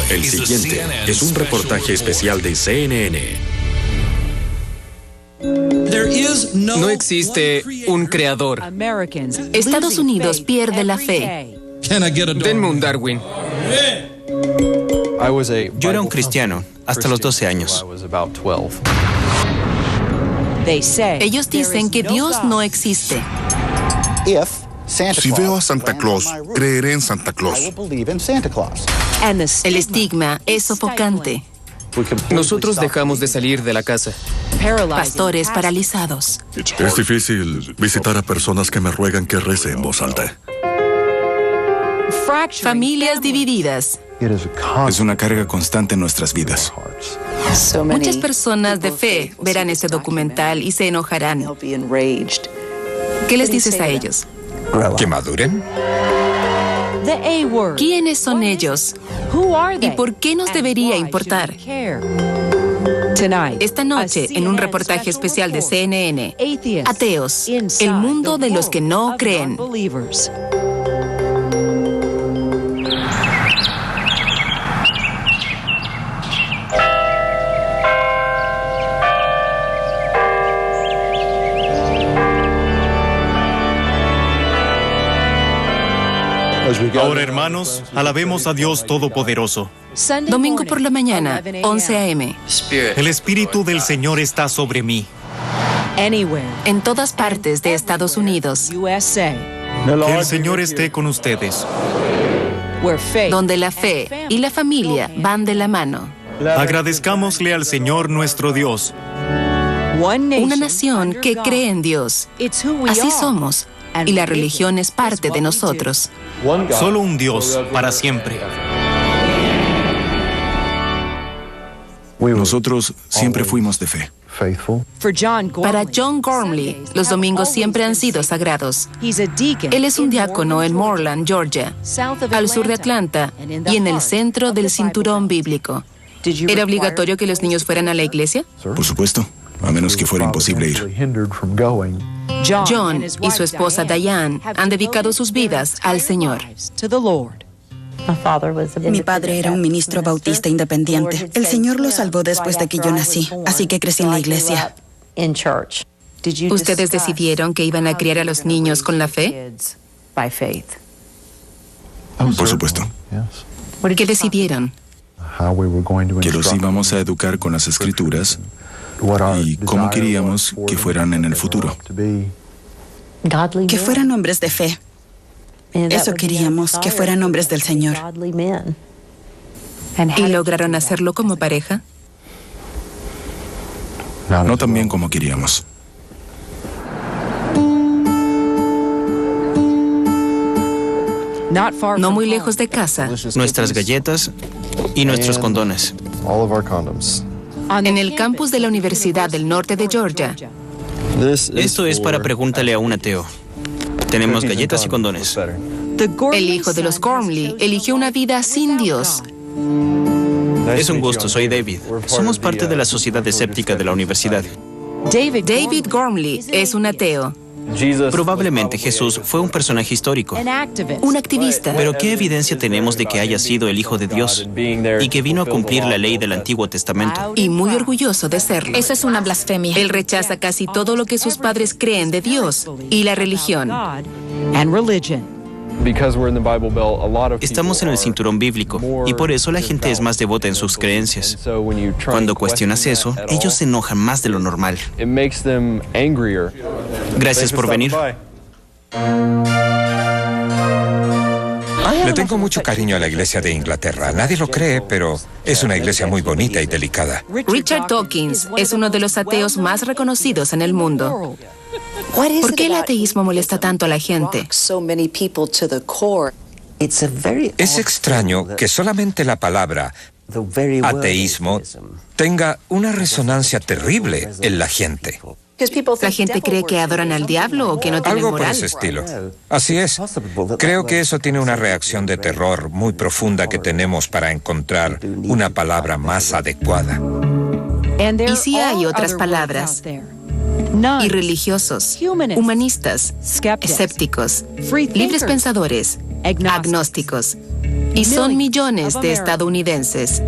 El siguiente es un reportaje especial de CNN. No existe un creador. Estados Unidos pierde la fe. Denme un Darwin. Yo era un cristiano hasta los 12 años. Ellos dicen que Dios no existe. Si veo a Santa Claus, creeré en Santa Claus. El estigma es sofocante. Nosotros dejamos de salir de la casa. Pastores paralizados. Es difícil visitar a personas que me ruegan que rece en voz alta. Familias divididas. Es una carga constante en nuestras vidas. Muchas personas de fe verán este documental y se enojarán. ¿Qué les dices a ellos? ¿Que maduren? ¿Quiénes son ellos? ¿Y por qué nos debería importar? Esta noche, en un reportaje especial de CNN, Ateos, el mundo de los que no creen. Ahora, hermanos, alabemos a Dios Todopoderoso. Domingo por la mañana, 11 a.m. El Espíritu del Señor está sobre mí. En todas partes de Estados Unidos, Que el Señor esté con ustedes. donde la fe y la familia van de la mano. Agradezcámosle al Señor nuestro Dios. Una nación que cree en Dios. Así somos. Y la religión es parte de nosotros. Solo un Dios para siempre. Nosotros siempre fuimos de fe. Para John Gormley, los domingos siempre han sido sagrados. Él es un diácono en Moreland, Georgia, al sur de Atlanta y en el centro del cinturón bíblico. ¿Era obligatorio que los niños fueran a la iglesia? Por supuesto, a menos que fuera imposible ir. John y su esposa Diane han dedicado sus vidas al Señor. Mi padre era un ministro bautista independiente. El Señor lo salvó después de que yo nací, así que crecí en la iglesia. ¿Ustedes decidieron que iban a criar a los niños con la fe? Por supuesto. ¿Qué decidieron? Que los íbamos a educar con las Escrituras y cómo queríamos que fueran en el futuro. Que fueran hombres de fe. Eso queríamos, que fueran hombres del Señor. ¿Y lograron hacerlo como pareja? No tan bien como queríamos. No muy lejos de casa, Nuestras galletas y nuestros condones. en el campus de la Universidad del Norte de Georgia. Esto es para pregúntale a un ateo. Tenemos galletas y condones. El hijo de los Gormley eligió una vida sin Dios. Es un gusto, soy David. Somos parte de la sociedad escéptica de la universidad. David Gormley es un ateo, Probablemente Jesús fue un personaje histórico. un activista. Pero ¿qué evidencia tenemos de que haya sido el Hijo de Dios y que vino a cumplir la ley del Antiguo Testamento? Y muy orgulloso de serlo. Eso es una blasfemia. Él rechaza casi todo lo que sus padres creen de Dios y la religión. Estamos en el cinturón bíblico y por eso la gente es más devota en sus creencias. Cuando cuestionas eso, ellos se enojan más de lo normal. Gracias por venir. Le tengo mucho cariño a la iglesia de Inglaterra. Nadie lo cree, pero es una iglesia muy bonita y delicada. Richard Dawkins es uno de los ateos más reconocidos en el mundo. ¿Por qué el ateísmo molesta tanto a la gente? Es extraño que solamente la palabra ateísmo tenga una resonancia terrible en la gente. ¿La gente cree que adoran al diablo o que no tienen Algo por moral? ese estilo. Así es. Creo que eso tiene una reacción de terror muy profunda que tenemos para encontrar una palabra más adecuada. Y sí hay otras palabras. Irreligiosos, humanistas, escépticos, libres pensadores, agnósticos Y son millones de estadounidenses.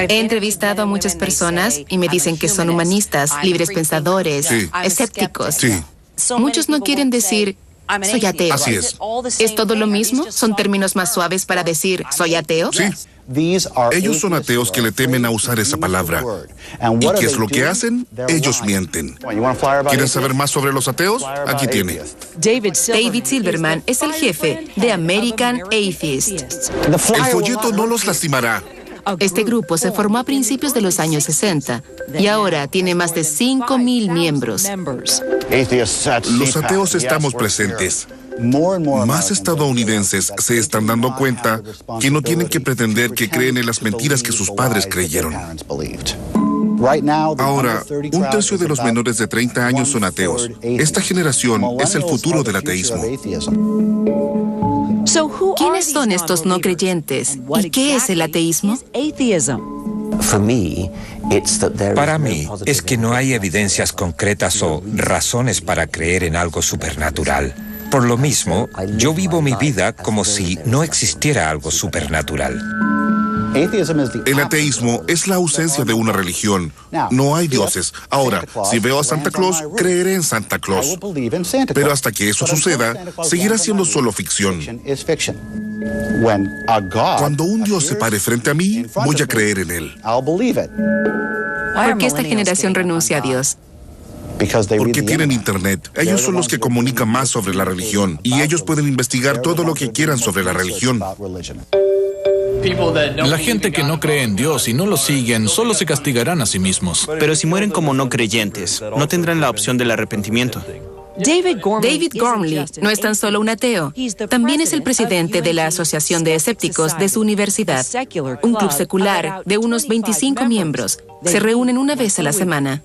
He entrevistado a muchas personas y me dicen que son humanistas, libres pensadores, Sí. escépticos. Sí. Muchos no quieren decir, soy ateo. Así es. ¿Es todo lo mismo? ¿Son términos más suaves para decir, soy ateo? Sí. Ellos son ateos que le temen a usar esa palabra. ¿Y qué es lo que hacen? Ellos mienten. ¿Quieren saber más sobre los ateos? Aquí tiene. David Silverman es el jefe de American Atheist. El folleto no los lastimará. Este grupo se formó a principios de los años 60 y ahora tiene más de 5,000 miembros. Los ateos estamos presentes. Más estadounidenses se están dando cuenta que no tienen que pretender que creen en las mentiras que sus padres creyeron. Ahora, un tercio de los menores de 30 años son ateos. Esta generación es el futuro del ateísmo. ¿Quiénes son estos no creyentes? ¿Y qué es el ateísmo? Para mí es que no hay evidencias concretas o razones para creer en algo supernatural. Por lo mismo, yo vivo mi vida como si no existiera algo supernatural. El ateísmo es la ausencia de una religión. No hay dioses. Ahora, si veo a Santa Claus, creeré en Santa Claus. Pero hasta que eso suceda, seguirá siendo solo ficción. Cuando un Dios se pare frente a mí, voy a creer en él. ¿Por qué esta generación renuncia a Dios? Porque tienen internet. Ellos son los que comunican más sobre la religión. Y ellos pueden investigar todo lo que quieran sobre la religión. La gente que no cree en Dios y no lo siguen solo se castigarán a sí mismos. Pero si mueren como no creyentes, no tendrán la opción del arrepentimiento. David Gormley no es tan solo un ateo, también es el presidente de la Asociación de Escépticos de su universidad, un club secular de unos 25 miembros. Se reúnen una vez a la semana.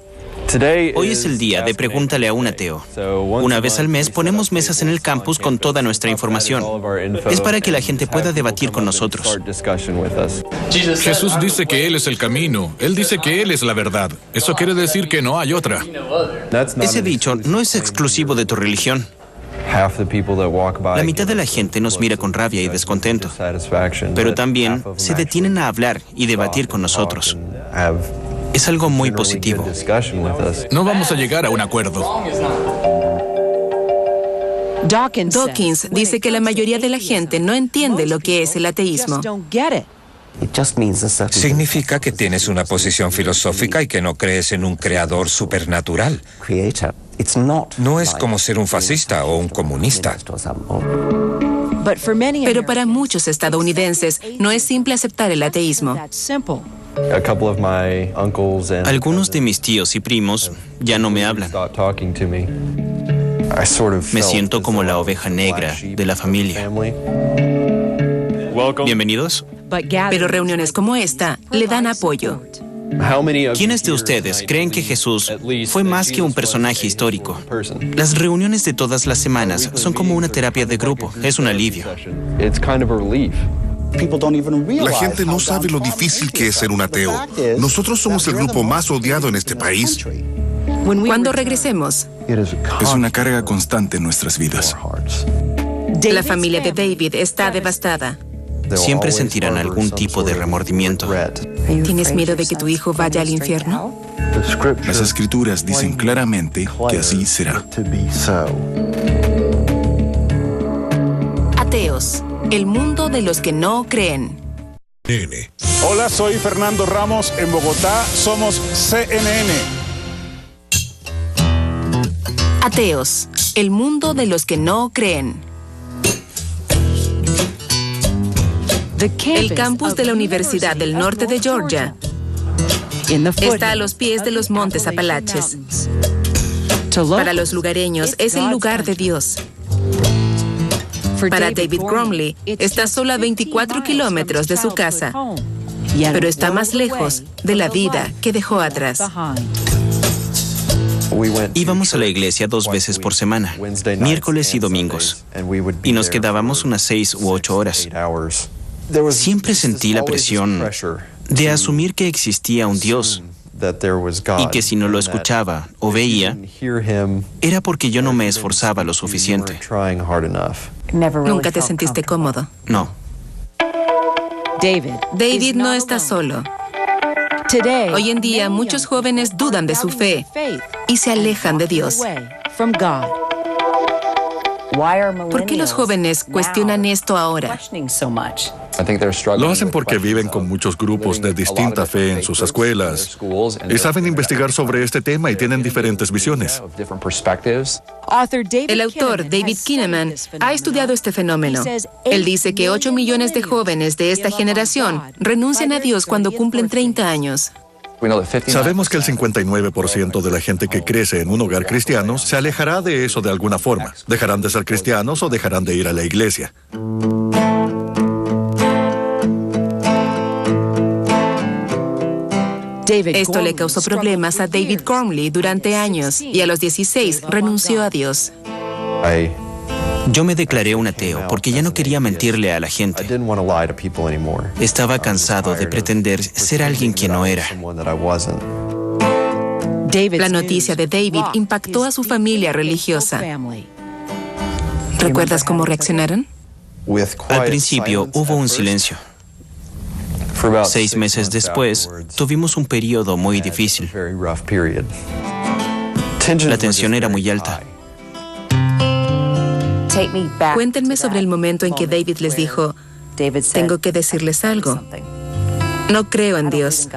Hoy es el día de Pregúntale a un ateo. Una vez al mes ponemos mesas en el campus con toda nuestra información. Es para que la gente pueda debatir con nosotros. Jesús dice que Él es el camino. Él dice que Él es la verdad. Eso quiere decir que no hay otra. Ese dicho no es exclusivo de tu religión. La mitad de la gente nos mira con rabia y descontento, pero también se detienen a hablar y debatir con nosotros. Es algo muy positivo. No vamos a llegar a un acuerdo. Dawkins dice que la mayoría de la gente no entiende lo que es el ateísmo. Significa que tienes una posición filosófica y que no crees en un creador supernatural. No es como ser un fascista o un comunista. Pero para muchos estadounidenses no es simple aceptar el ateísmo. Algunos de mis tíos y primos ya no me hablan. Me siento como la oveja negra de la familia. Bienvenidos. Pero reuniones como esta le dan apoyo. ¿Quiénes de ustedes creen que Jesús fue más que un personaje histórico? Las reuniones de todas las semanas son como una terapia de grupo. Es un alivio. La gente no sabe lo difícil que es ser un ateo. Nosotros somos el grupo más odiado en este país. Cuando regresemos, Es una carga constante en nuestras vidas. la familia de David está devastada. Siempre sentirán algún tipo de remordimiento. ¿Tienes miedo de que tu hijo vaya al infierno? Las escrituras dicen claramente que así será. Ateos, el mundo de los que no creen. Hola, soy Fernando Ramos. En Bogotá somos CNN. Ateos, el mundo de los que no creen. El campus de la Universidad del Norte de Georgia está a los pies de los montes Apalaches. Para los lugareños es el lugar de Dios. Para David Gormley está solo a 24 kilómetros de su casa, pero está más lejos de la vida que dejó atrás. Íbamos a la iglesia 2 veces por semana, miércoles y domingos, y nos quedábamos unas 6 u 8 horas. Siempre sentí la presión de asumir que existía un Dios y que si no lo escuchaba o veía, era porque yo no me esforzaba lo suficiente. ¿Nunca te sentiste cómodo? No. David no está solo. Hoy en día muchos jóvenes dudan de su fe y se alejan de Dios. ¿Por qué los jóvenes cuestionan esto ahora? Lo hacen porque viven con muchos grupos de distinta fe en sus escuelas y saben investigar sobre este tema y tienen diferentes visiones. El autor David Kinnaman ha estudiado este fenómeno. Él dice que 8 millones de jóvenes de esta generación renuncian a Dios cuando cumplen 30 años. Sabemos que el 59% de la gente que crece en un hogar cristiano se alejará de eso de alguna forma. Dejarán de ser cristianos o dejarán de ir a la iglesia. Esto le causó problemas a David Gormley durante años y a los 16 renunció a Dios. Yo me declaré un ateo porque ya no quería mentirle a la gente. Estaba cansado de pretender ser alguien que no era. La noticia de David impactó a su familia religiosa. ¿Recuerdas cómo reaccionaron? Al principio hubo un silencio. 6 meses después, tuvimos un periodo muy difícil. La tensión era muy alta. Cuéntenme sobre el momento en que David les dijo, tengo que decirles algo. No creo en Dios.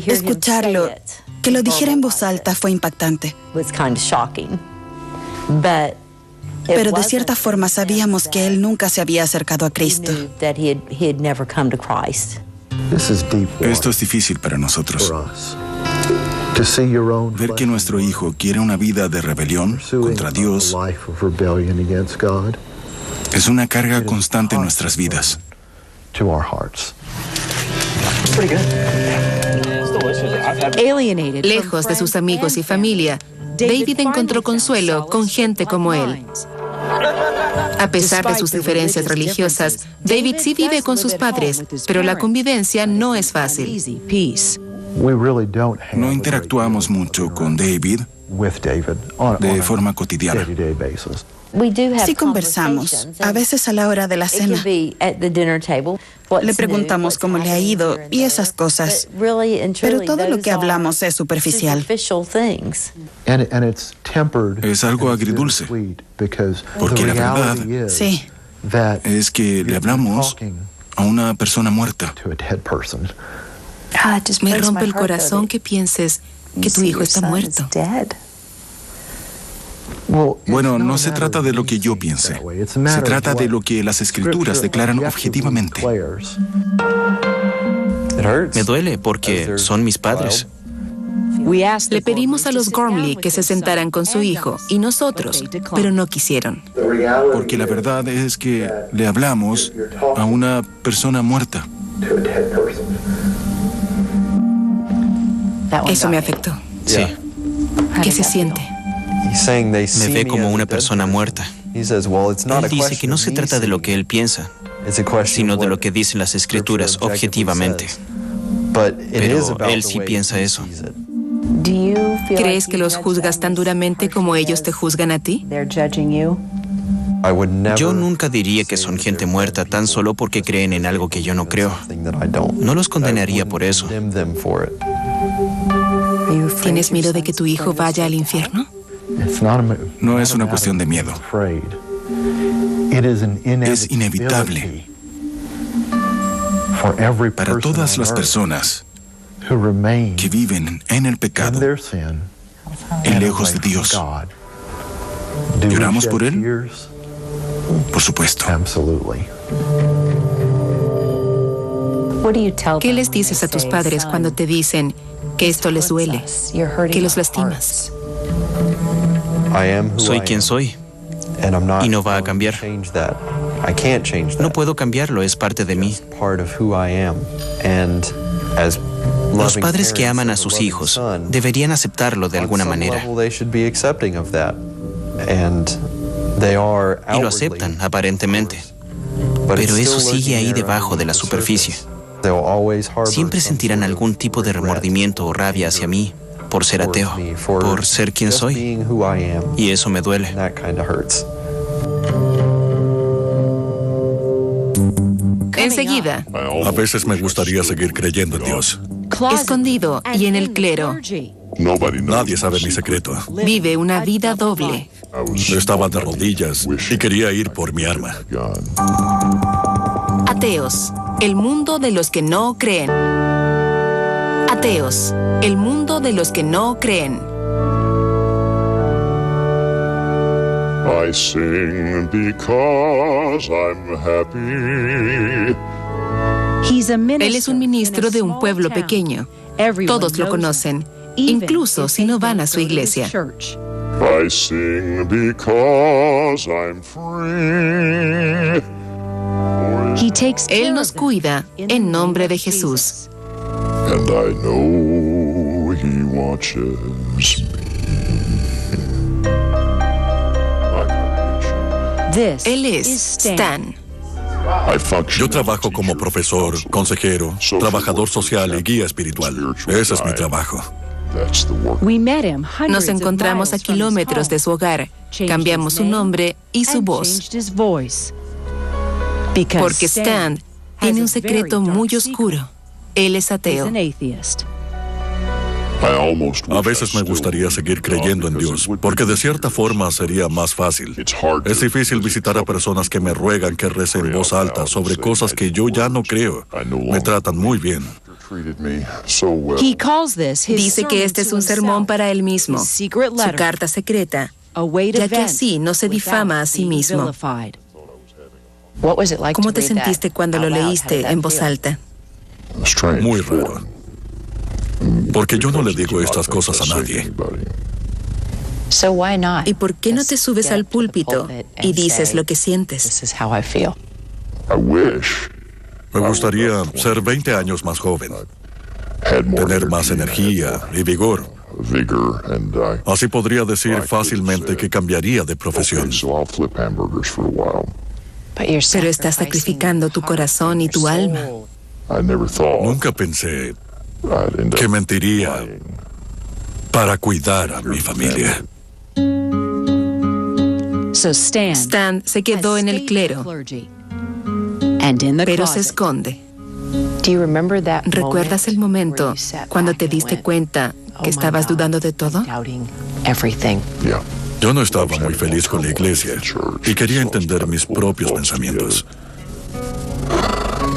Escucharlo, que lo dijera en voz alta, fue impactante. Pero de cierta forma sabíamos que él nunca se había acercado a Cristo. Esto es difícil para nosotros. Ver que nuestro hijo quiere una vida de rebelión contra Dios es una carga constante en nuestras vidas. Lejos de sus amigos y familia, David encontró consuelo con gente como él. A pesar de sus diferencias religiosas, David sí vive con sus padres, pero la convivencia no es fácil. No interactuamos mucho con David de forma cotidiana. Sí conversamos, a veces a la hora de la cena. Le preguntamos cómo le ha ido y esas cosas. Pero todo lo que hablamos es superficial. Es algo agridulce, porque la verdad sí, es que le hablamos a una persona muerta. Me rompe el corazón que pienses que tu hijo está muerto. Bueno, no se trata de lo que yo piense. Se trata de lo que las Escrituras declaran objetivamente. Me duele porque son mis padres. Le pedimos a los Gormley que se sentaran con su hijo y nosotros, pero no quisieron. Porque la verdad es que le hablamos a una persona muerta. Eso me afectó. Sí. ¿Qué se siente? Me ve como una persona muerta. Él dice que no se trata de lo que él piensa, sino de lo que dicen las Escrituras objetivamente. Pero él sí piensa eso. ¿Crees que los juzgas tan duramente como ellos te juzgan a ti? Yo nunca diría que son gente muerta tan solo porque creen en algo que yo no creo. No los condenaría por eso. ¿Tienes miedo de que tu hijo vaya al infierno? No es una cuestión de miedo. Es inevitable para todas las personas que viven en el pecado y lejos de Dios. ¿Lloramos por él? Por supuesto. ¿Qué les dices a tus padres cuando te dicen que esto les duele, que los lastimas? Soy quien soy y no va a cambiar. No puedo cambiarlo, es parte de mí. Los padres que aman a sus hijos deberían aceptarlo de alguna manera. Y lo aceptan, aparentemente. Pero eso sigue ahí debajo de la superficie. Siempre sentirán algún tipo de remordimiento o rabia hacia mí por ser ateo, por ser quien soy. Y eso me duele. Enseguida. A veces me gustaría seguir creyendo en Dios. Escondido y en el clero. Nadie sabe mi secreto. Vive una vida doble. Estaba de rodillas y quería ir por mi arma. Ateos, el mundo de los que no creen. Ateos, el mundo de los que no creen. I sing because I'm happy. Él es un ministro de un pueblo pequeño. Todos lo conocen, incluso si no van a su iglesia. I sing because I'm free. Él nos cuida en nombre de Jesús. And I know he watches me. Él es Stan. Yo trabajo como profesor, consejero, trabajador social y guía espiritual. Ese es mi trabajo. Nos encontramos a kilómetros de su hogar. Cambiamos su nombre y su voz. Porque Stan tiene un secreto muy oscuro. Él es ateo. A veces me gustaría seguir creyendo en Dios, porque de cierta forma sería más fácil. Es difícil visitar a personas que me ruegan que rece en voz alta sobre cosas que yo ya no creo. Me tratan muy bien. Dice que este es un sermón para él mismo, su carta secreta, ya que así no se difama a sí mismo. ¿Cómo te sentiste cuando lo leíste en voz alta? Muy raro. Porque yo no le digo estas cosas a nadie. ¿Y por qué no te subes al púlpito y dices lo que sientes? Me gustaría ser 20 años más joven, tener más energía y vigor. Así podría decir fácilmente que cambiaría de profesión. Pero estás sacrificando tu corazón y tu alma. Nunca pensé que mentiría para cuidar a mi familia. Stan se quedó en el clero, pero se esconde. ¿Recuerdas el momento cuando te diste cuenta que estabas dudando de todo? Yo no estaba muy feliz con la iglesia y quería entender mis propios pensamientos.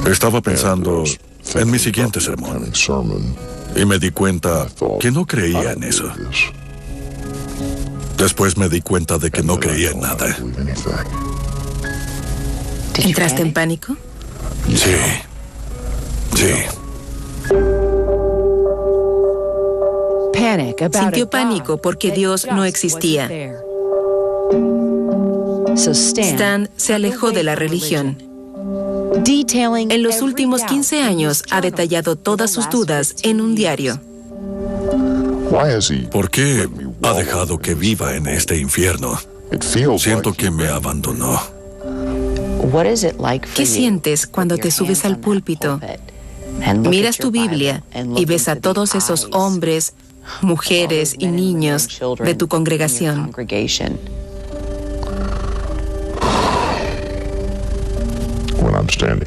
Estaba pensando en mi siguiente sermón y me di cuenta que no creía en eso. Después me di cuenta de que no creía en nada. ¿Entraste en pánico? Sí. Sintió pánico porque Dios no existía. Stan se alejó de la religión. En los últimos 15 años ha detallado todas sus dudas en un diario. ¿Por qué ha dejado que viva en este infierno? Siento que me abandonó. ¿Qué sientes cuando te subes al púlpito, miras tu Biblia y ves a todos esos hombres, mujeres y niños de tu congregación?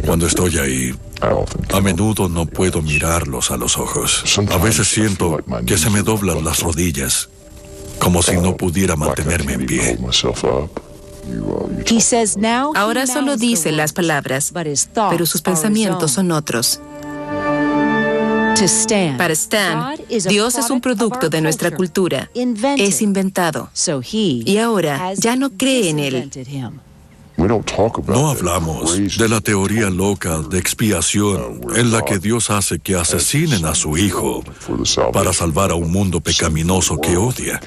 Cuando estoy ahí, a menudo no puedo mirarlos a los ojos. A veces siento que se me doblan las rodillas, como si no pudiera mantenerme en pie. Ahora solo dice las palabras, pero sus pensamientos son otros. Para Stan, Dios es un producto de nuestra cultura. Es inventado. Y ahora ya no cree en él. No hablamos de la teoría loca de expiación en la que Dios hace que asesinen a su hijo para salvar a un mundo pecaminoso que odia.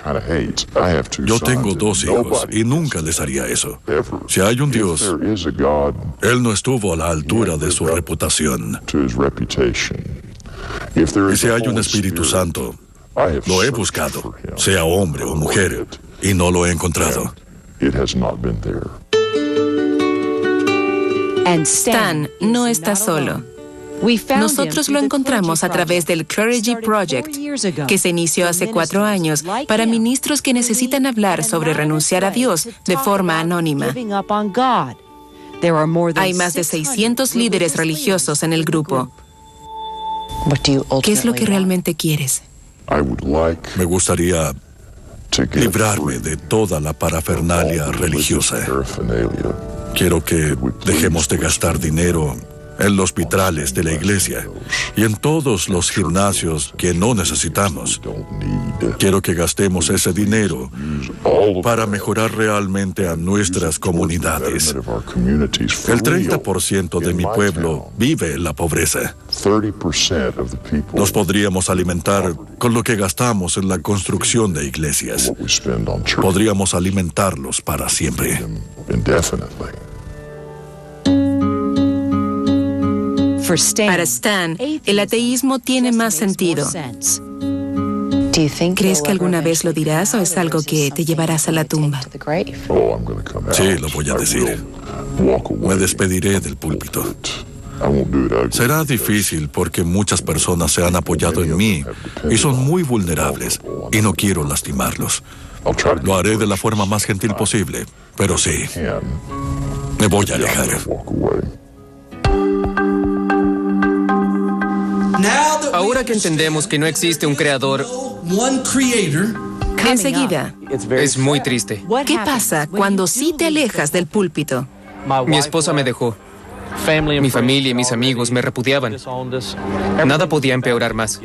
Yo tengo 2 hijos y nunca les haría eso. Si hay un Dios, Él no estuvo a la altura de su reputación. Y si hay un Espíritu Santo, lo he buscado, sea hombre o mujer, y no lo he encontrado. Stan no está solo. Nosotros lo encontramos a través del Clergy Project, que se inició hace 4 años para ministros que necesitan hablar sobre renunciar a Dios de forma anónima. Hay más de 600 líderes religiosos en el grupo. ¿Qué es lo que realmente quieres? Me gustaría librarme de toda la parafernalia religiosa. Quiero que dejemos de gastar dinero en los vitrales de la iglesia y en todos los gimnasios que no necesitamos. Quiero que gastemos ese dinero para mejorar realmente a nuestras comunidades. El 30% de mi pueblo vive en la pobreza. Nos podríamos alimentar con lo que gastamos en la construcción de iglesias. Podríamos alimentarlos para siempre. Para Stan, el ateísmo tiene más sentido. ¿Crees que alguna vez lo dirás o es algo que te llevarás a la tumba? Sí, lo voy a decir. Me despediré del púlpito. Será difícil porque muchas personas se han apoyado en mí y son muy vulnerables y no quiero lastimarlos. Lo haré de la forma más gentil posible, pero sí, me voy a alejar. Ahora que entendemos que no existe un creador, enseguida, es muy triste. ¿qué pasa cuando sí te alejas del púlpito? Mi esposa me dejó. Mi familia y mis amigos me repudiaban. Nada podía empeorar más.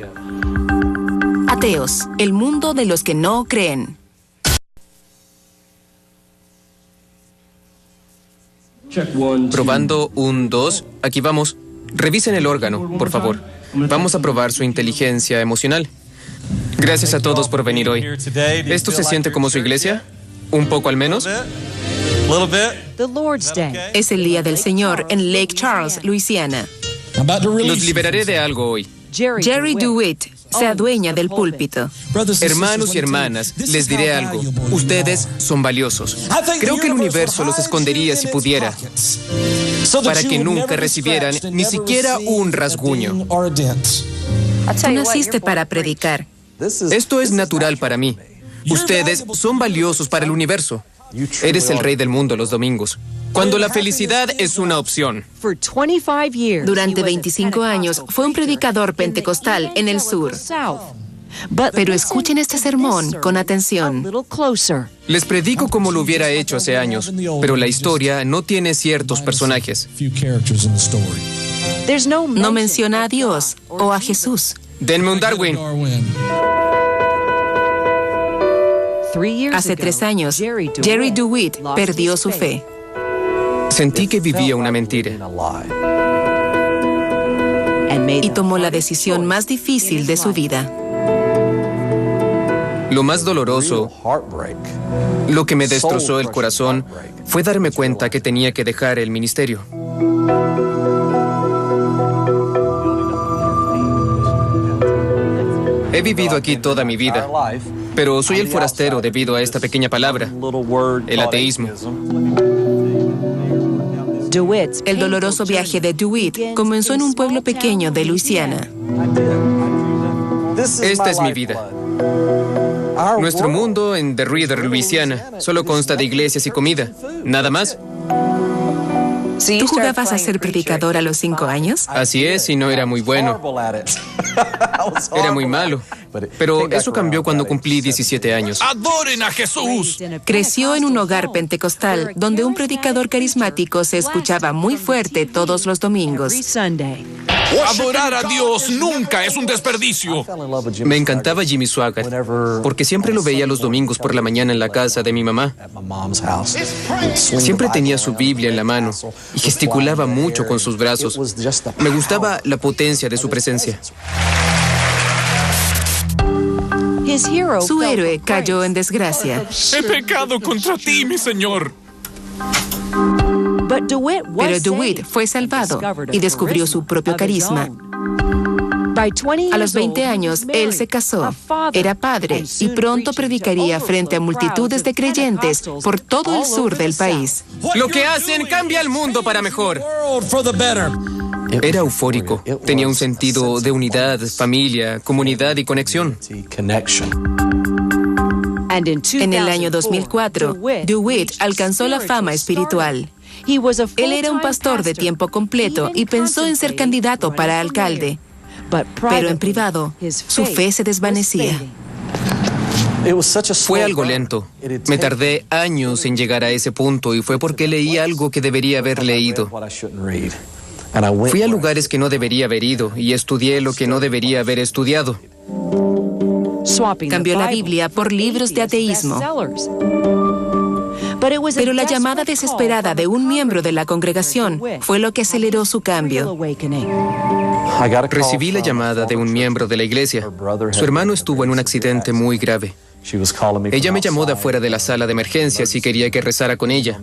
Ateos, el mundo de los que no creen. Probando 1, 2. Aquí vamos. Revisen el órgano, por favor. Vamos a probar su inteligencia emocional. Gracias a todos por venir hoy. ¿Esto se siente como su iglesia? ¿Un poco al menos? Es el Día del Señor en Lake Charles, Luisiana. Los liberaré de algo hoy. Jerry DeWitt se adueña del púlpito. Hermanos y hermanas, les diré algo. Ustedes son valiosos. Creo que el universo los escondería si pudiera, para que nunca recibieran ni siquiera un rasguño. Tú naciste para predicar. Esto es natural para mí. Ustedes son valiosos para el universo. Eres el rey del mundo los domingos, cuando la felicidad es una opción. Durante 25 años fue un predicador pentecostal en el sur. Pero escuchen este sermón con atención. Les predico como lo hubiera hecho hace años, pero la historia no tiene ciertos personajes. No menciona a Dios o a Jesús. Denme un Darwin. Hace 3 años, Jerry DeWitt perdió su fe. Sentí que vivía una mentira. Y tomó la decisión más difícil de su vida. Lo más doloroso, lo que me destrozó el corazón, fue darme cuenta que tenía que dejar el ministerio. He vivido aquí toda mi vida, pero soy el forastero debido a esta pequeña palabra, el ateísmo. El doloroso viaje de DeWitt comenzó en un pueblo pequeño de Luisiana. Esta es mi vida. Nuestro mundo en The Reader, Luisiana, solo consta de iglesias y comida. Nada más. ¿Tú jugabas a ser predicador a los 5 años? Así es, y no era muy bueno. Era muy malo. Pero eso cambió cuando cumplí 17 años. ¡Adoren a Jesús! Creció en un hogar pentecostal donde un predicador carismático se escuchaba muy fuerte todos los domingos. Adorar a Dios nunca es un desperdicio. Me encantaba Jimmy Swaggart, porque siempre lo veía los domingos por la mañana en la casa de mi mamá. Siempre tenía su Biblia en la mano y gesticulaba mucho con sus brazos. Me gustaba la potencia de su presencia. Su héroe cayó en desgracia. He pecado contra ti, mi Señor. Pero DeWitt fue salvado y descubrió su propio carisma. A los 20 años, él se casó, era padre y pronto predicaría frente a multitudes de creyentes por todo el sur del país. Lo que hacen cambia el mundo para mejor. Era eufórico, tenía un sentido de unidad, familia, comunidad y conexión. En el año 2004, DeWitt alcanzó la fama espiritual. Él era un pastor de tiempo completo y pensó en ser candidato para alcalde. Pero en privado, su fe se desvanecía. Fue algo lento. Me tardé años en llegar a ese punto y fue porque leí algo que debería haber leído. Fui a lugares que no debería haber ido y estudié lo que no debería haber estudiado. Cambió la Biblia por libros de ateísmo. Pero la llamada desesperada de un miembro de la congregación fue lo que aceleró su cambio. Recibí la llamada de un miembro de la iglesia. Su hermano estuvo en un accidente muy grave. Ella me llamó de afuera de la sala de emergencias y quería que rezara con ella.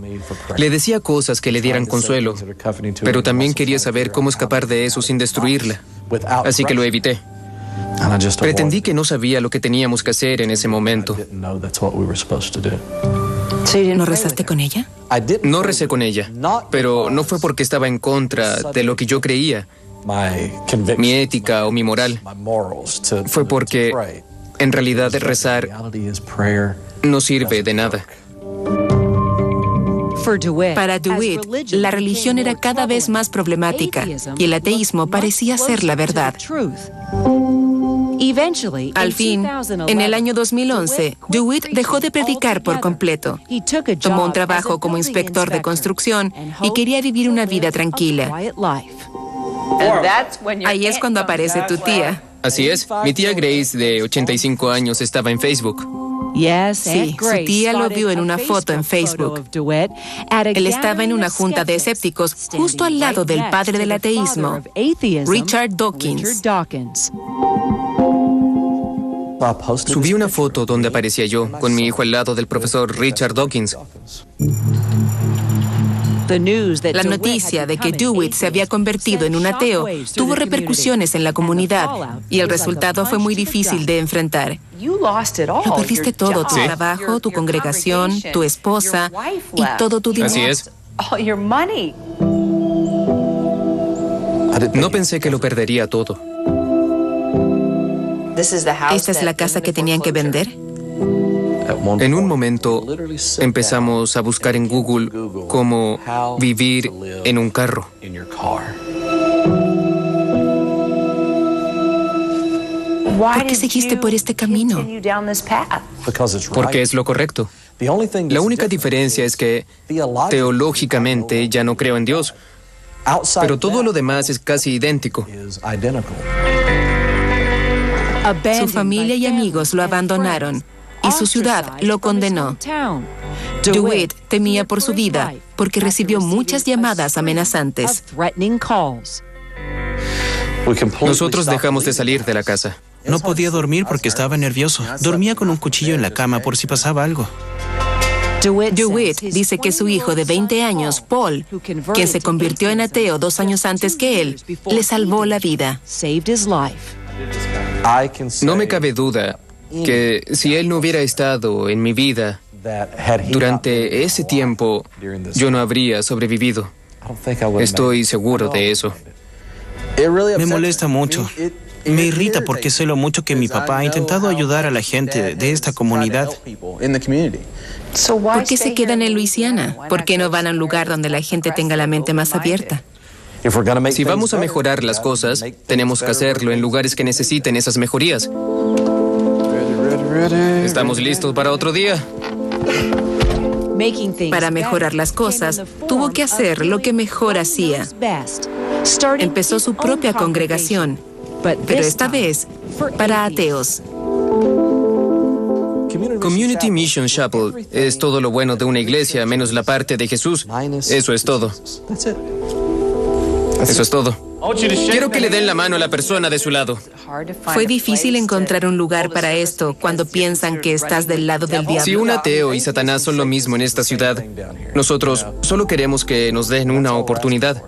Le decía cosas que le dieran consuelo, pero también quería saber cómo escapar de eso sin destruirla. Así que lo evité. Pretendí que no sabía lo que teníamos que hacer en ese momento. ¿No rezaste con ella? No recé con ella, pero no fue porque estaba en contra de lo que yo creía, mi ética o mi moral. Fue porque, en realidad, rezar no sirve de nada. Para DeWitt, la religión era cada vez más problemática y el ateísmo parecía ser la verdad. Al fin, en el año 2011, DeWitt dejó de predicar por completo. Tomó un trabajo como inspector de construcción y quería vivir una vida tranquila. Ahí es cuando aparece tu tía. Así es, mi tía Grace, de 85 años, estaba en Facebook. Sí, su tía lo vio en una foto en Facebook. Él estaba en una junta de escépticos justo al lado del padre del ateísmo, Richard Dawkins. Subí una foto donde aparecía yo, con mi hijo al lado del profesor Richard Dawkins. La noticia de que DeWitt se había convertido en un ateo tuvo repercusiones en la comunidad y el resultado fue muy difícil de enfrentar. Lo perdiste todo, tu trabajo, tu congregación, tu esposa y todo tu dinero. Así es. No pensé que lo perdería todo. ¿Esta es la casa que tenían que vender? En un momento empezamos a buscar en Google cómo vivir en un carro. ¿Por qué seguiste por este camino? Porque es lo correcto. La única diferencia es que teológicamente ya no creo en Dios, pero todo lo demás es casi idéntico. Su familia y amigos lo abandonaron y su ciudad lo condenó. DeWitt temía por su vida porque recibió muchas llamadas amenazantes. Nosotros dejamos de salir de la casa. No podía dormir porque estaba nervioso. Dormía con un cuchillo en la cama por si pasaba algo. DeWitt dice que su hijo de 20 años, Paul, quien se convirtió en ateo 2 años antes que él, le salvó la vida. No me cabe duda que si él no hubiera estado en mi vida durante ese tiempo, yo no habría sobrevivido. Estoy seguro de eso. Me molesta mucho. Me irrita porque sé lo mucho que mi papá ha intentado ayudar a la gente de esta comunidad. ¿Por qué se quedan en Luisiana? ¿Por qué no van a un lugar donde la gente tenga la mente más abierta? Si vamos a mejorar las cosas, tenemos que hacerlo en lugares que necesiten esas mejorías. ¿Estamos listos para otro día? Para mejorar las cosas, tuvo que hacer lo que mejor hacía. Empezó su propia congregación, pero esta vez para ateos. Community Mission Chapel es todo lo bueno de una iglesia, menos la parte de Jesús. Eso es todo. Eso es todo. Quiero que le den la mano a la persona de su lado. Fue difícil encontrar un lugar para esto cuando piensan que estás del lado del diablo. Si un ateo y Satanás son lo mismo en esta ciudad, nosotros solo queremos que nos den una oportunidad.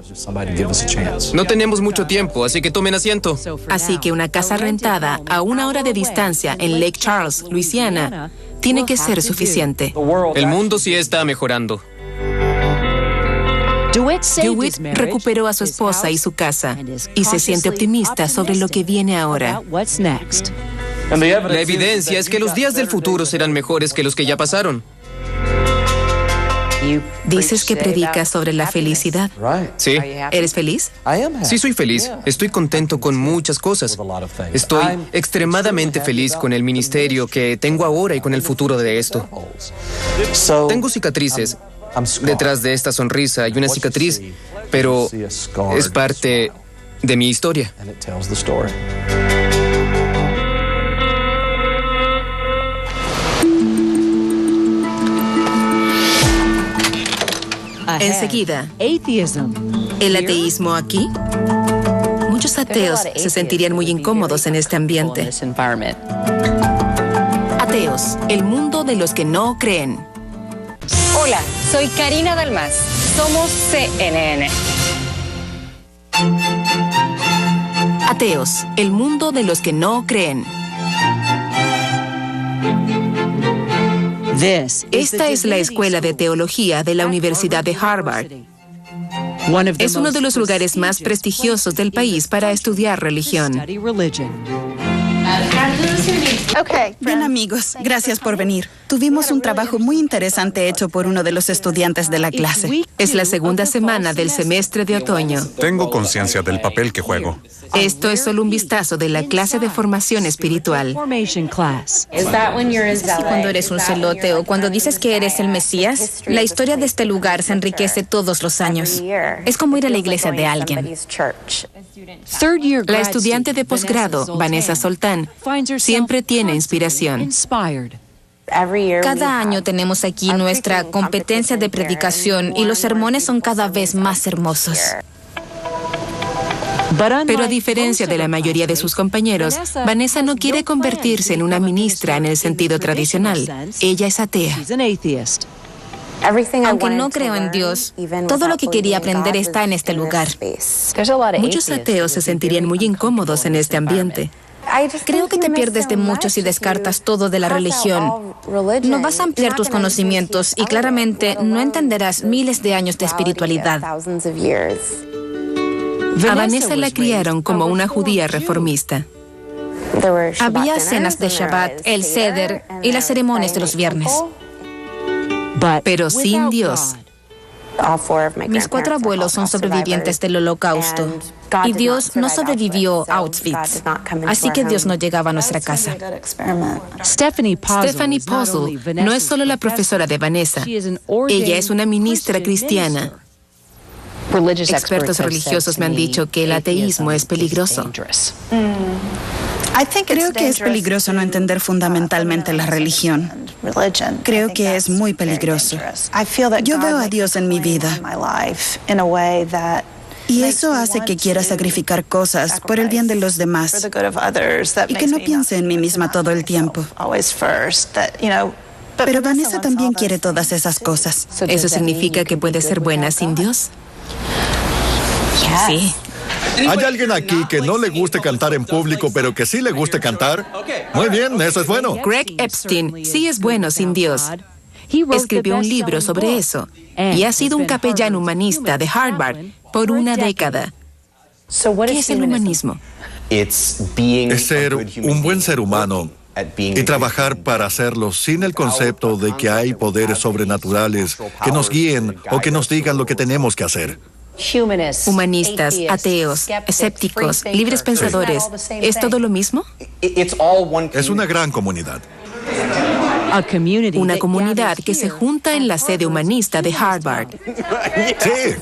No tenemos mucho tiempo, así que tomen asiento. Así que una casa rentada a 1 hora de distancia en Lake Charles, Luisiana, tiene que ser suficiente. El mundo sí está mejorando. DeWitt recuperó a su esposa y su casa y se siente optimista sobre lo que viene ahora. La evidencia es que los días del futuro serán mejores que los que ya pasaron. Dices que predicas sobre la felicidad. Sí. ¿Eres feliz? Sí, soy feliz. Estoy contento con muchas cosas. Estoy extremadamente feliz con el ministerio que tengo ahora y con el futuro de esto. Tengo cicatrices. Detrás de esta sonrisa hay una cicatriz, pero es parte de mi historia. Enseguida, ¿el ateísmo aquí? Muchos ateos se sentirían muy incómodos en este ambiente. Ateos, el mundo de los que no creen. Hola, soy Karina Dalmás. Somos CNN. Ateos, el mundo de los que no creen. Esta es la escuela de teología de la Universidad de Harvard. Es uno de los lugares más prestigiosos del país para estudiar religión. Bien, amigos, gracias por venir. Tuvimos un trabajo muy interesante hecho por uno de los estudiantes de la clase. Es la segunda semana del semestre de otoño. Tengo conciencia del papel que juego. Esto es solo un vistazo de la clase de formación espiritual. Cuando eres un celote o cuando dices que eres el Mesías, la historia de este lugar se enriquece todos los años. Es como ir a la iglesia de alguien. La estudiante de posgrado, Vanessa Soltán, siempre tiene inspiración. Cada año tenemos aquí nuestra competencia de predicación y los sermones son cada vez más hermosos. Pero a diferencia de la mayoría de sus compañeros, Vanessa no quiere convertirse en una ministra en el sentido tradicional. Ella es atea. Aunque no creo en Dios, todo lo que quería aprender está en este lugar. Muchos ateos se sentirían muy incómodos en este ambiente. Creo que te pierdes de mucho si descartas todo de la religión. No vas a ampliar tus conocimientos y claramente no entenderás miles de años de espiritualidad. A Vanessa la criaron como una judía reformista. Había cenas de Shabbat, el Seder y las ceremonias de los viernes. Pero sin Dios. Mis 4 abuelos son sobrevivientes del Holocausto y Dios no sobrevivió a Auschwitz, así que Dios no llegaba a nuestra casa. Stephanie Puzzle no es solo la profesora de Vanessa, ella es una ministra cristiana. Expertos religiosos me han dicho que el ateísmo es peligroso. Creo que es peligroso no entender fundamentalmente la religión. Creo que es muy peligroso. Yo veo a Dios en mi vida. Y eso hace que quiera sacrificar cosas por el bien de los demás. Y que no piense en mí misma todo el tiempo. Pero Vanessa también quiere todas esas cosas. ¿Eso significa que puede ser buena sin Dios? Sí. ¿Hay alguien aquí que no le guste cantar en público, pero que sí le guste cantar? Muy bien, eso es bueno. Greg Epstein sí es bueno sin Dios. Escribió un libro sobre eso y ha sido un capellán humanista de Harvard por una década. ¿Qué es el humanismo? Es ser un buen ser humano y trabajar para hacerlo sin el concepto de que hay poderes sobrenaturales que nos guíen o que nos digan lo que tenemos que hacer. Humanistas, ateos, escépticos, libres pensadores, ¿es todo lo mismo? Es una gran comunidad. Una comunidad que se junta en la sede humanista de Harvard. Sí.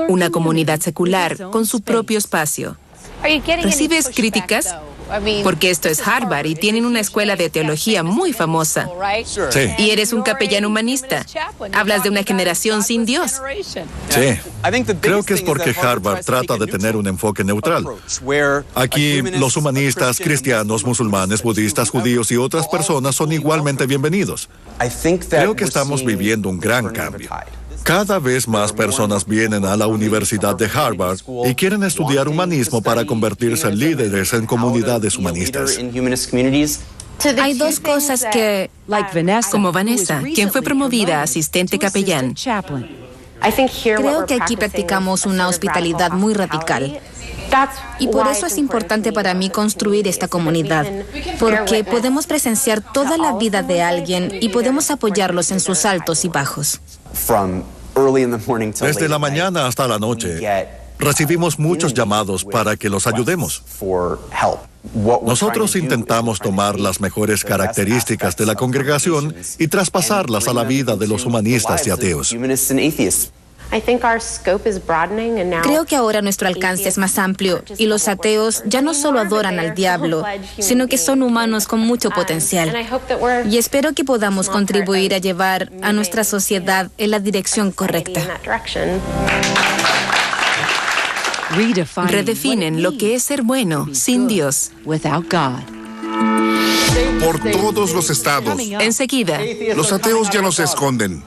Una comunidad secular con su propio espacio. ¿Recibes críticas? Porque esto es Harvard y tienen una escuela de teología muy famosa. Sí. Y eres un capellán humanista. Hablas de una generación sin Dios. Sí. Creo que es porque Harvard trata de tener un enfoque neutral. Aquí los humanistas, cristianos, musulmanes, budistas, judíos y otras personas son igualmente bienvenidos. Creo que estamos viviendo un gran cambio. Cada vez más personas vienen a la Universidad de Harvard y quieren estudiar humanismo para convertirse en líderes en comunidades humanistas. Hay 2 cosas que... Como Vanessa, quien fue promovida a asistente capellán. Creo que aquí practicamos una hospitalidad muy radical. Y por eso es importante para mí construir esta comunidad, porque podemos presenciar toda la vida de alguien y podemos apoyarlos en sus altos y bajos. Desde la mañana hasta la noche, recibimos muchos llamados para que los ayudemos. Nosotros intentamos tomar las mejores características de la congregación y traspasarlas a la vida de los humanistas y ateos. Creo que ahora nuestro alcance es más amplio y los ateos ya no solo adoran al diablo, sino que son humanos con mucho potencial. Y espero que podamos contribuir a llevar a nuestra sociedad en la dirección correcta. Redefinen lo que es ser bueno sin Dios. Por todos los estados. Enseguida. Los ateos ya no se esconden.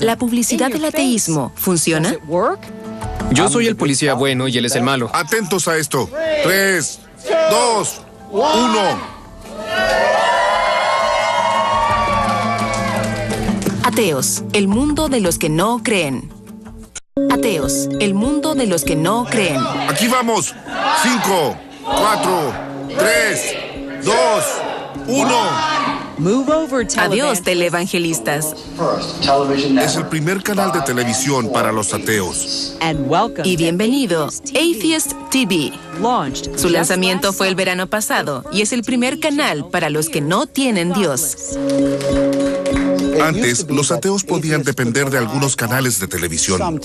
¿La publicidad del ateísmo funciona? Yo soy el policía bueno y él es el malo. Atentos a esto. 3, 2, 1. Ateos, el mundo de los que no creen. Ateos, el mundo de los que no creen. Aquí vamos. 5, 4, 3, 2, 1. Adiós, televangelistas. Es el primer canal de televisión para los ateos. Y bienvenido, Atheist TV. Su lanzamiento fue el verano pasado y es el primer canal para los que no tienen Dios. Antes, los ateos podían depender de algunos canales de televisión.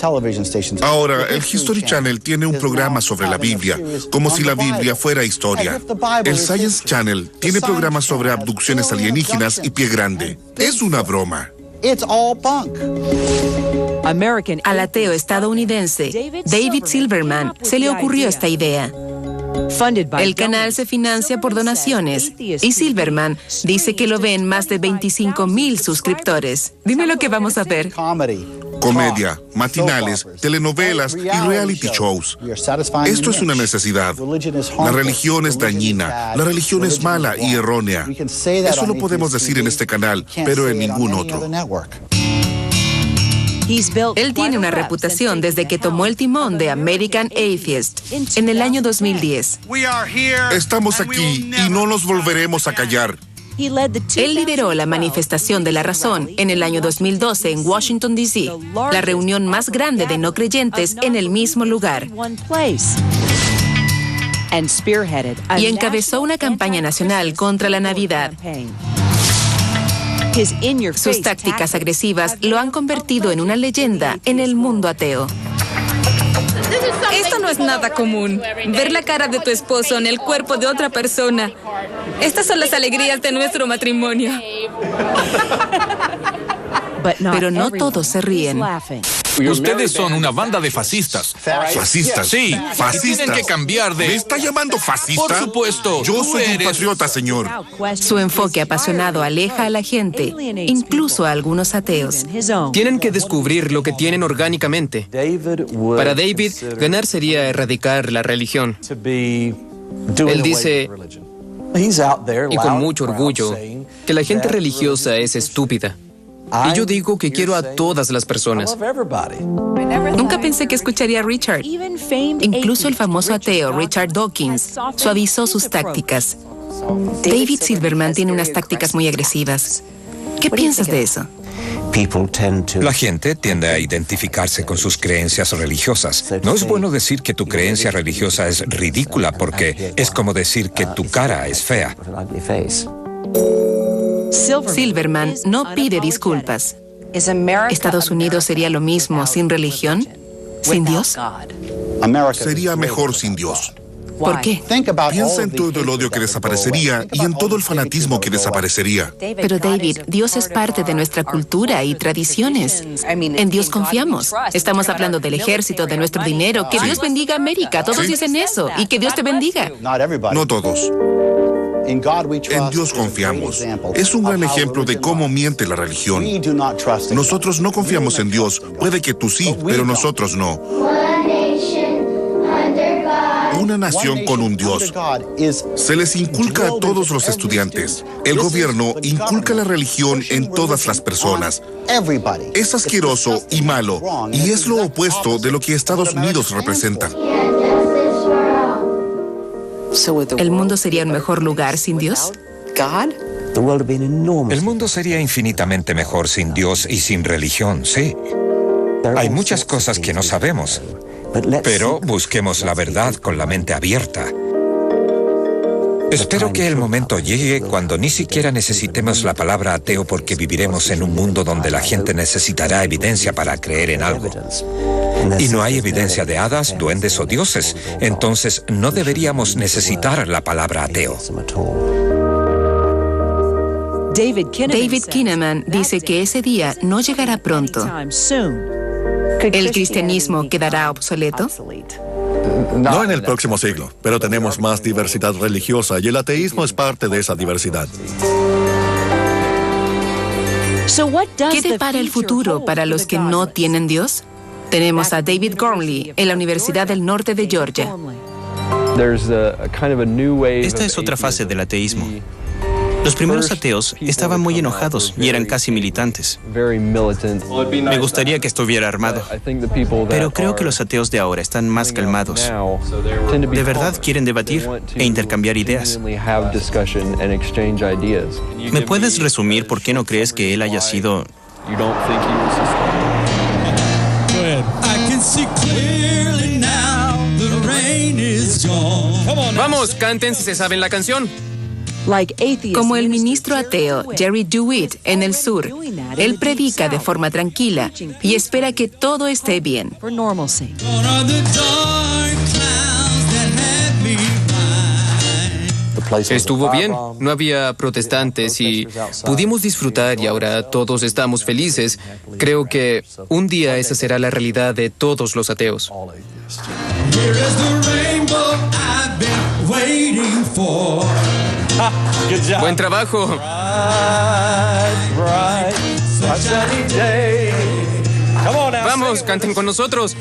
Ahora, el History Channel tiene un programa sobre la Biblia, como si la Biblia fuera historia. El Science Channel tiene programas sobre abducciones alienígenas y pie grande. Es una broma. Al ateo estadounidense David Silverman se le ocurrió esta idea. El canal se financia por donaciones y Silverman dice que lo ven más de 25,000 suscriptores. Dime lo que vamos a ver. Comedia, matinales, telenovelas y reality shows. Esto es una necesidad. La religión es dañina, la religión es mala y errónea. Eso lo podemos decir en este canal, pero en ningún otro. Él tiene una reputación desde que tomó el timón de American Atheist en el año 2010. Estamos aquí y no nos volveremos a callar. Él lideró la manifestación de la razón en el año 2012 en Washington, D.C., la reunión más grande de no creyentes en el mismo lugar. Y encabezó una campaña nacional contra la Navidad. Sus tácticas agresivas lo han convertido en una leyenda en el mundo ateo. Esto no es nada común. Ver la cara de tu esposo en el cuerpo de otra persona. Estas son las alegrías de nuestro matrimonio. Pero no todos se ríen. Ustedes son una banda de fascistas. ¿Fascistas? Sí, fascistas. Y tienen que cambiar de... ¿Me está llamando fascista? Por supuesto. Yo soy un patriota, señor. Su enfoque apasionado aleja a la gente, incluso a algunos ateos. Tienen que descubrir lo que tienen orgánicamente. Para David, ganar sería erradicar la religión. Él dice, y con mucho orgullo, que la gente religiosa es estúpida. Y yo digo que quiero a todas las personas. Nunca pensé que escucharía a Richard. Incluso el famoso ateo Richard Dawkins suavizó sus tácticas. David Silverman tiene unas tácticas muy agresivas. ¿Qué piensas de eso? La gente tiende a identificarse con sus creencias religiosas. No es bueno decir que tu creencia religiosa es ridícula porque es como decir que tu cara es fea. Silverman no pide disculpas. ¿Estados Unidos sería lo mismo sin religión? ¿Sin Dios? Sería mejor sin Dios. ¿Por qué? Piensa en todo el odio que desaparecería y en todo el fanatismo que desaparecería. Pero David, Dios es parte de nuestra cultura y tradiciones. En Dios confiamos. Estamos hablando del ejército, de nuestro dinero. Que Dios bendiga a América. Todos dicen eso. Y que Dios te bendiga. No todos. En Dios confiamos. Es un gran ejemplo de cómo miente la religión. Nosotros no confiamos en Dios. Puede que tú sí, pero nosotros no. Una nación con un Dios. Se les inculca a todos los estudiantes. El gobierno inculca la religión en todas las personas. Es asqueroso y malo, y es lo opuesto de lo que Estados Unidos representa. ¿El mundo sería un mejor lugar sin Dios? El mundo sería infinitamente mejor sin Dios y sin religión, sí. Hay muchas cosas que no sabemos, pero busquemos la verdad con la mente abierta. Espero que el momento llegue cuando ni siquiera necesitemos la palabra ateo, porque viviremos en un mundo donde la gente necesitará evidencia para creer en algo. Y no hay evidencia de hadas, duendes o dioses, entonces no deberíamos necesitar la palabra ateo. David Kinnaman dice que ese día no llegará pronto. ¿El cristianismo quedará obsoleto? No en el próximo siglo, pero tenemos más diversidad religiosa y el ateísmo es parte de esa diversidad. ¿Qué depara el futuro para los que no tienen Dios? Tenemos a David Gormley en la Universidad del Norte de Georgia. Esta es otra fase del ateísmo. Los primeros ateos estaban muy enojados y eran casi militantes. Me gustaría que estuviera armado, pero creo que los ateos de ahora están más calmados. De verdad quieren debatir e intercambiar ideas. ¿Me puedes resumir por qué no crees que él haya sido... Vamos, canten si se saben la canción. Como el ministro ateo Jerry DeWitt en el sur, él predica de forma tranquila y espera que todo esté bien. Estuvo bien, no había protestantes y pudimos disfrutar y ahora todos estamos felices. Creo que un día esa será la realidad de todos los ateos. Buen trabajo. Vamos, canten con nosotros.